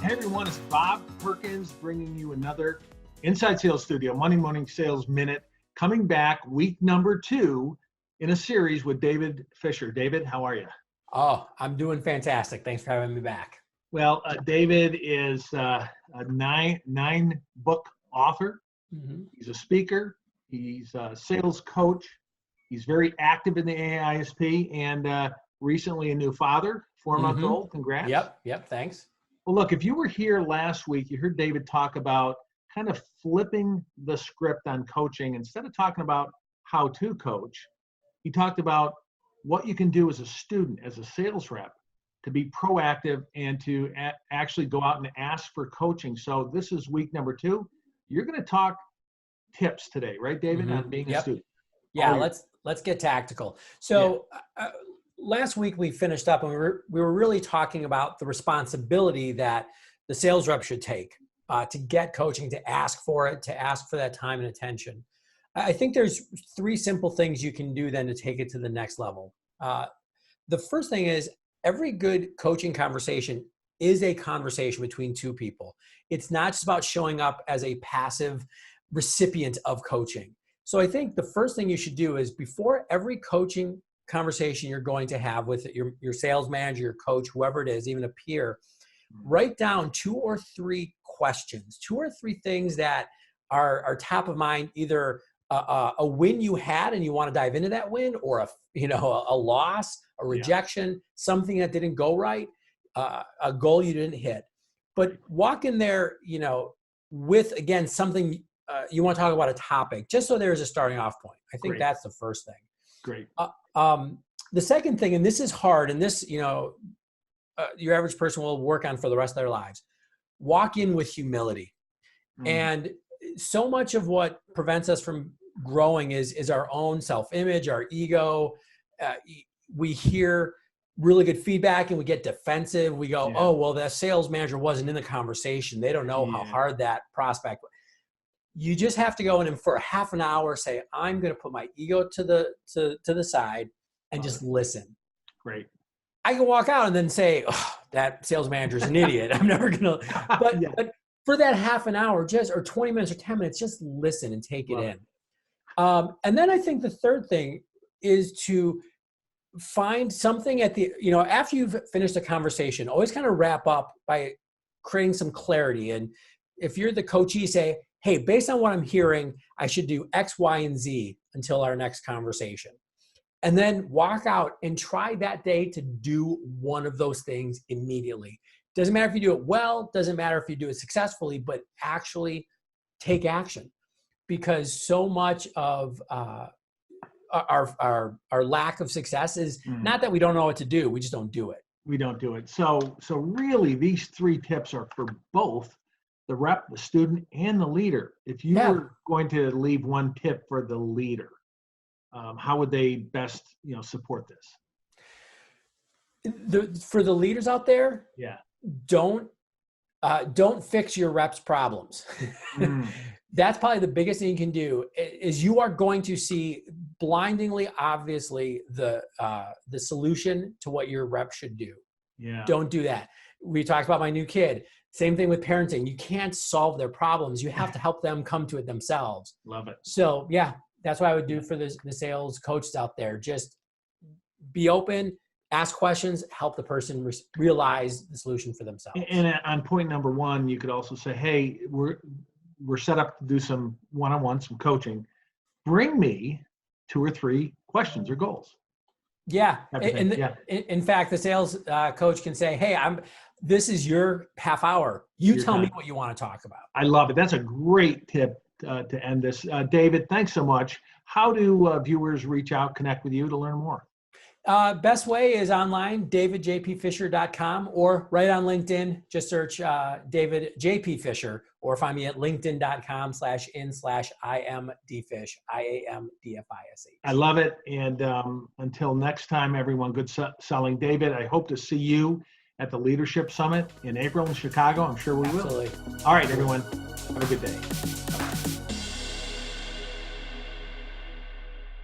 Hey everyone, it's Bob Perkins bringing you another Inside Sales Studio Monday Morning Sales Minute, coming back week number 2 in a series with David Fisher. David, how are you? Oh, I'm doing fantastic. Thanks for having me back. Well, David is a nine book author. Mm-hmm. He's a speaker. He's a sales coach. He's very active in the AISP and recently a new father, 4 months old. Congrats. Yep. Thanks. Well, look, if you were here last week, you heard David talk about kind of flipping the script on coaching. Instead of talking about how to coach, he talked about what you can do as a student, as a sales rep, to be proactive and to actually go out and ask for coaching. So this is week number 2. You're going to talk tips today, right, David, on being a student? Yeah, let's get tactical. So last week we finished up and we were really talking about the responsibility that the sales rep should take to get coaching, to ask for it, to ask for that time and attention. I think there's 3 simple things you can do then to take it to the next level. The first thing is, every good coaching conversation is a conversation between 2 people. It's not just about showing up as a passive recipient of coaching. So I think the first thing you should do is, before every coaching conversation you're going to have with your sales manager, your coach, whoever it is, even a peer, write down 2 or 3 questions, 2 or 3 things that are top of mind, either a win you had and you want to dive into that win, or a loss, a rejection, something that didn't go right, a goal you didn't hit. But walk in there, with, again, something you want to talk about, a topic, just so there's a starting off point. I think that's the first thing. Great. The second thing, and this is hard, and this, your average person will work on for the rest of their lives. Walk in with humility. And so much of what prevents us from growing is our own self-image, our ego. We hear really good feedback and we get defensive. We go, oh, well, the sales manager wasn't in the conversation. They don't know how hard that prospect was. You just have to go in and for a half an hour say, I'm going to put my ego to the side and just listen. Great. I can walk out and then say, oh, that sales manager's an idiot. I'm never going to, but for that half an hour, or 20 minutes or 10 minutes, just listen and take it in. And then I think the third thing is to find something at the, after you've finished a conversation, always kind of wrap up by creating some clarity. And if you're the coachee, say, hey, based on what I'm hearing, I should do X, Y, and Z until our next conversation. And then walk out and try that day to do one of those things immediately. Doesn't matter if you do it well, doesn't matter if you do it successfully, but actually take action. Because so much of our lack of success is not that we don't know what to do, we just don't do it. We don't do it. So really, these 3 tips are for both the rep, the student, and the leader. If you were going to leave one tip for the leader, how would they best, support this? For the leaders out there, don't fix your rep's problems. That's probably the biggest thing you can do. Is you are going to see blindingly, obviously, the solution to what your rep should do. Don't do that. We talked about my new kid. Same thing with parenting. You can't solve their problems. You have to help them come to it themselves. Love it. So that's what I would do for the sales coaches out there. Just be open, ask questions, help the person realize the solution for themselves. And on point number 1, you could also say, hey, we're set up to do some one-on-one, some coaching. Bring me 2 or 3 questions or goals. In fact, the sales coach can say, hey, this is your half hour. You tell me what you want to talk about. I love it. That's a great tip to end this. David, thanks so much. How do viewers reach out, connect with you to learn more? Best way is online, davidjpfisher.com, or right on LinkedIn. Just search David JP Fisher, or find me at linkedin.com/in/IamDfish, IAMDFISH. I love it. And until next time, everyone, good selling. David, I hope to see you at the Leadership Summit in April in Chicago. I'm sure we will. Absolutely. All right, everyone, have a good day.